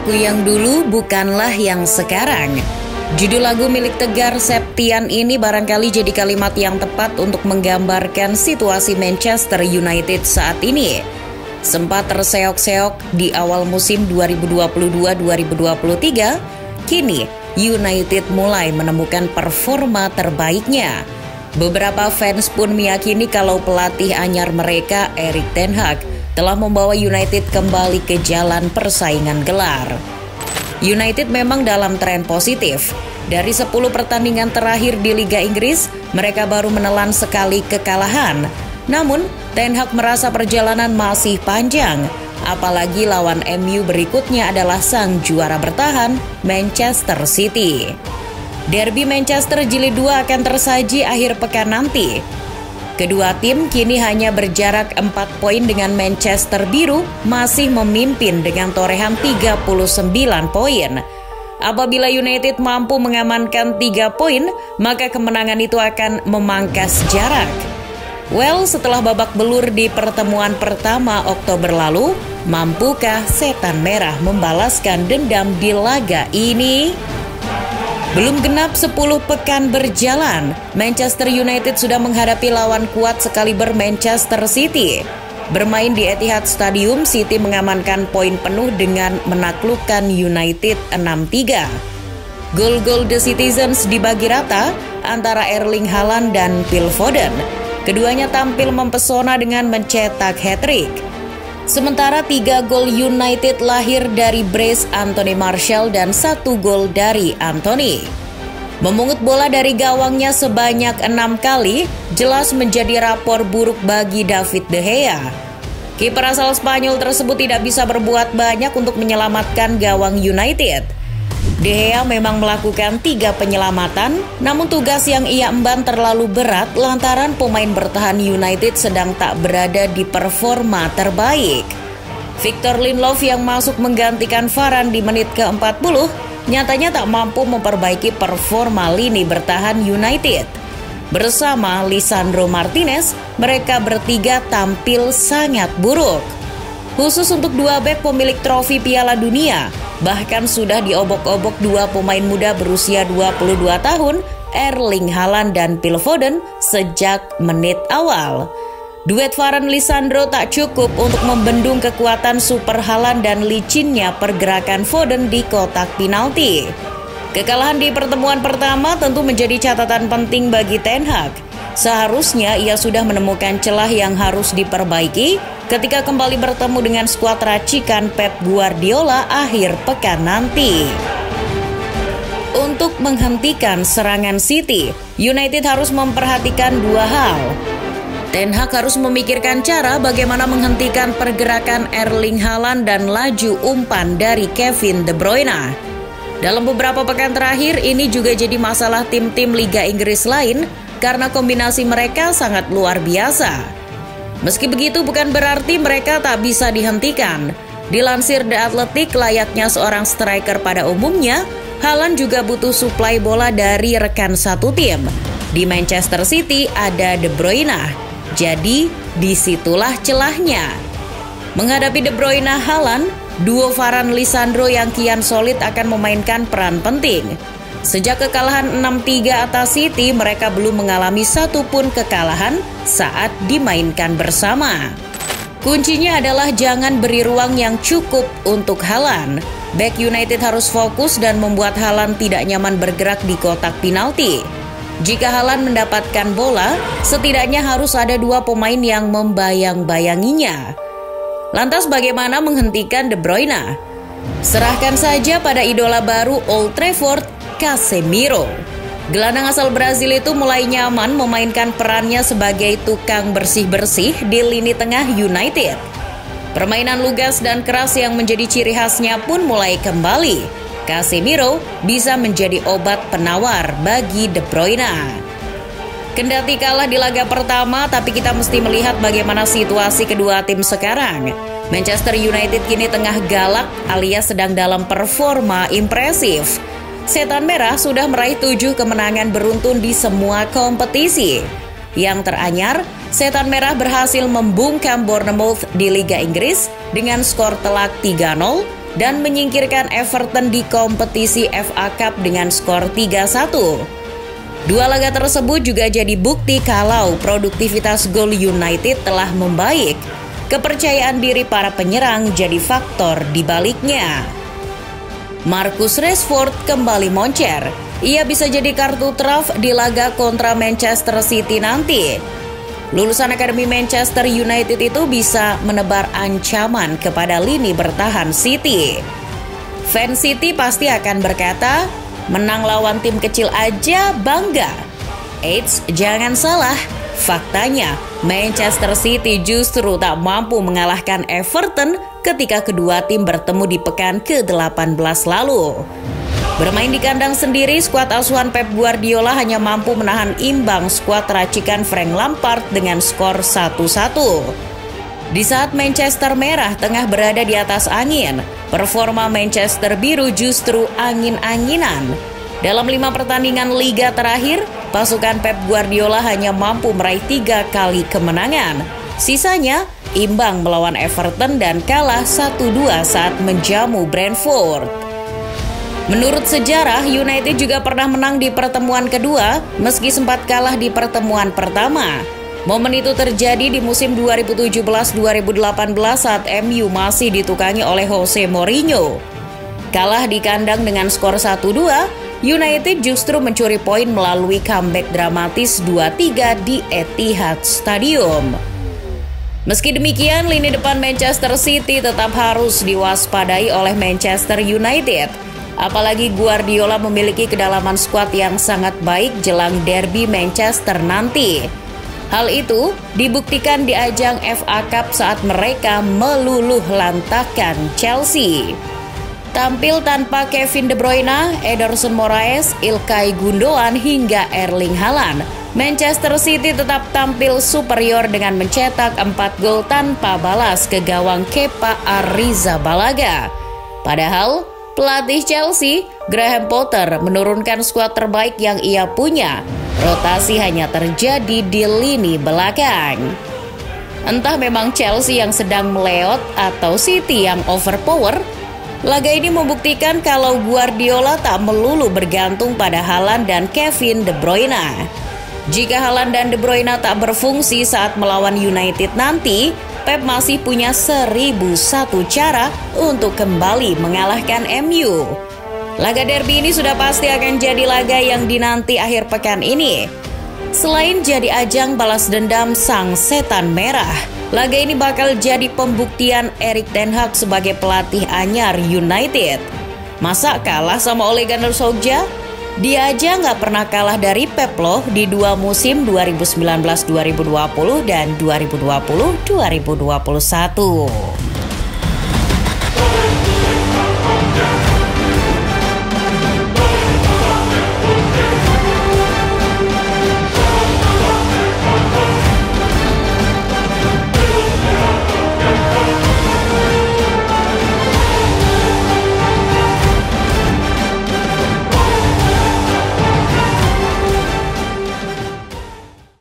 Aku yang dulu bukanlah yang sekarang. Judul lagu milik Tegar Septian ini barangkali jadi kalimat yang tepat untuk menggambarkan situasi Manchester United saat ini. Sempat terseok-seok di awal musim 2022-2023, kini United mulai menemukan performa terbaiknya. Beberapa fans pun meyakini kalau pelatih anyar mereka, Erik ten Hag, telah membawa United kembali ke jalan persaingan gelar. United memang dalam tren positif. Dari 10 pertandingan terakhir di Liga Inggris, mereka baru menelan sekali kekalahan. Namun, Ten Hag merasa perjalanan masih panjang. Apalagi lawan MU berikutnya adalah sang juara bertahan, Manchester City. Derby Manchester Jilid 2 akan tersaji akhir pekan nanti. Kedua tim kini hanya berjarak 4 poin dengan Manchester Biru masih memimpin dengan torehan 39 poin. Apabila United mampu mengamankan 3 poin, maka kemenangan itu akan memangkas jarak. Setelah babak belur di pertemuan pertama Oktober lalu, mampukah Setan Merah membalaskan dendam di laga ini? Belum genap 10 pekan berjalan, Manchester United sudah menghadapi lawan kuat sekaliber Manchester City. Bermain di Etihad Stadium, City mengamankan poin penuh dengan menaklukkan United 6-3. Gol-gol The Citizens dibagi rata antara Erling Haaland dan Phil Foden. Keduanya tampil mempesona dengan mencetak hat-trick. Sementara 3 gol United lahir dari brace Anthony Martial dan 1 gol dari Anthony. Memungut bola dari gawangnya sebanyak 6 kali jelas menjadi rapor buruk bagi David De Gea. Kiper asal Spanyol tersebut tidak bisa berbuat banyak untuk menyelamatkan gawang United. De Gea memang melakukan 3 penyelamatan, namun tugas yang ia emban terlalu berat lantaran pemain bertahan United sedang tak berada di performa terbaik. Victor Lindelof yang masuk menggantikan Varane di menit ke-40 nyatanya tak mampu memperbaiki performa lini bertahan United. Bersama Lisandro Martinez, mereka bertiga tampil sangat buruk. Khusus untuk 2 bek pemilik trofi Piala Dunia, bahkan sudah diobok-obok 2 pemain muda berusia 22 tahun, Erling Haaland dan Phil Foden sejak menit awal. Duet Varane Lisandro tak cukup untuk membendung kekuatan super Haaland dan licinnya pergerakan Foden di kotak penalti. Kekalahan di pertemuan pertama tentu menjadi catatan penting bagi Ten Hag. Seharusnya ia sudah menemukan celah yang harus diperbaiki ketika kembali bertemu dengan skuad racikan Pep Guardiola akhir pekan nanti. Untuk menghentikan serangan City, United harus memperhatikan 2 hal. Ten Hag harus memikirkan cara bagaimana menghentikan pergerakan Erling Haaland dan laju umpan dari Kevin De Bruyne. Dalam beberapa pekan terakhir, ini juga jadi masalah tim-tim Liga Inggris lain karena kombinasi mereka sangat luar biasa. Meski begitu bukan berarti mereka tak bisa dihentikan. Dilansir The Athletic, layaknya seorang striker pada umumnya, Haaland juga butuh suplai bola dari rekan satu tim. Di Manchester City ada De Bruyne, jadi disitulah celahnya. Menghadapi De Bruyne Haaland, duo Varane Lisandro yang kian solid akan memainkan peran penting. Sejak kekalahan 6-3 atas City, mereka belum mengalami satupun kekalahan saat dimainkan bersama. Kuncinya adalah jangan beri ruang yang cukup untuk Haaland. Back United harus fokus dan membuat Haaland tidak nyaman bergerak di kotak penalti. Jika Haaland mendapatkan bola, setidaknya harus ada 2 pemain yang membayang-bayanginya. Lantas bagaimana menghentikan De Bruyne? Serahkan saja pada idola baru Old Trafford, Casemiro. Gelandang asal Brazil itu mulai nyaman memainkan perannya sebagai tukang bersih-bersih di lini tengah United. Permainan lugas dan keras yang menjadi ciri khasnya pun mulai kembali. Casemiro bisa menjadi obat penawar bagi De Bruyne. Kendati kalah di laga pertama, tapi kita mesti melihat bagaimana situasi kedua tim sekarang. Manchester United kini tengah galak alias sedang dalam performa impresif. Setan Merah sudah meraih 7 kemenangan beruntun di semua kompetisi. Yang teranyar, Setan Merah berhasil membungkam Bournemouth di Liga Inggris dengan skor telak 3-0 dan menyingkirkan Everton di kompetisi FA Cup dengan skor 3-1. Dua laga tersebut juga jadi bukti kalau produktivitas gol United telah membaik. Kepercayaan diri para penyerang jadi faktor di baliknya. Marcus Rashford kembali moncer. Ia bisa jadi kartu truf di laga kontra Manchester City nanti. Lulusan Akademi Manchester United itu bisa menebar ancaman kepada lini bertahan City. Fans City pasti akan berkata, menang lawan tim kecil aja bangga. Eits, jangan salah. Faktanya, Manchester City justru tak mampu mengalahkan Everton ketika kedua tim bertemu di pekan ke-18 lalu. Bermain di kandang sendiri, skuad asuhan Pep Guardiola hanya mampu menahan imbang skuad racikan Frank Lampard dengan skor 1-1. Di saat Manchester Merah tengah berada di atas angin, performa Manchester Biru justru angin-anginan. Dalam 5 pertandingan liga terakhir, pasukan Pep Guardiola hanya mampu meraih 3 kali kemenangan. Sisanya, imbang melawan Everton dan kalah 1-2 saat menjamu Brentford. Menurut sejarah, United juga pernah menang di pertemuan kedua, meski sempat kalah di pertemuan pertama. Momen itu terjadi di musim 2017-2018 saat MU masih ditukangi oleh Jose Mourinho. Kalah di kandang dengan skor 1-2, United justru mencuri poin melalui comeback dramatis 2-3 di Etihad Stadium. Meski demikian, lini depan Manchester City tetap harus diwaspadai oleh Manchester United. Apalagi Guardiola memiliki kedalaman skuad yang sangat baik jelang derby Manchester nanti. Hal itu dibuktikan di ajang FA Cup saat mereka meluluh lantakkan Chelsea. Tampil tanpa Kevin De Bruyne, Ederson Moraes, Ilkay Gundogan hingga Erling Haaland, Manchester City tetap tampil superior dengan mencetak 4 gol tanpa balas ke gawang Kepa Arrizabalaga. Padahal pelatih Chelsea, Graham Potter, menurunkan skuad terbaik yang ia punya. Rotasi hanya terjadi di lini belakang. Entah memang Chelsea yang sedang meleot atau City yang overpower. Laga ini membuktikan kalau Guardiola tak melulu bergantung pada Haaland dan Kevin De Bruyne. Jika Haaland dan De Bruyne tak berfungsi saat melawan United nanti, Pep masih punya 1001 cara untuk kembali mengalahkan MU. Laga derby ini sudah pasti akan jadi laga yang dinanti akhir pekan ini. Selain jadi ajang balas dendam sang setan merah, laga ini bakal jadi pembuktian Erik ten Hag sebagai pelatih anyar United. Masa kalah sama Ole Gunnar Solskjaer? Dia aja nggak pernah kalah dari Pep loh di 2 musim 2019-2020 dan 2020-2021.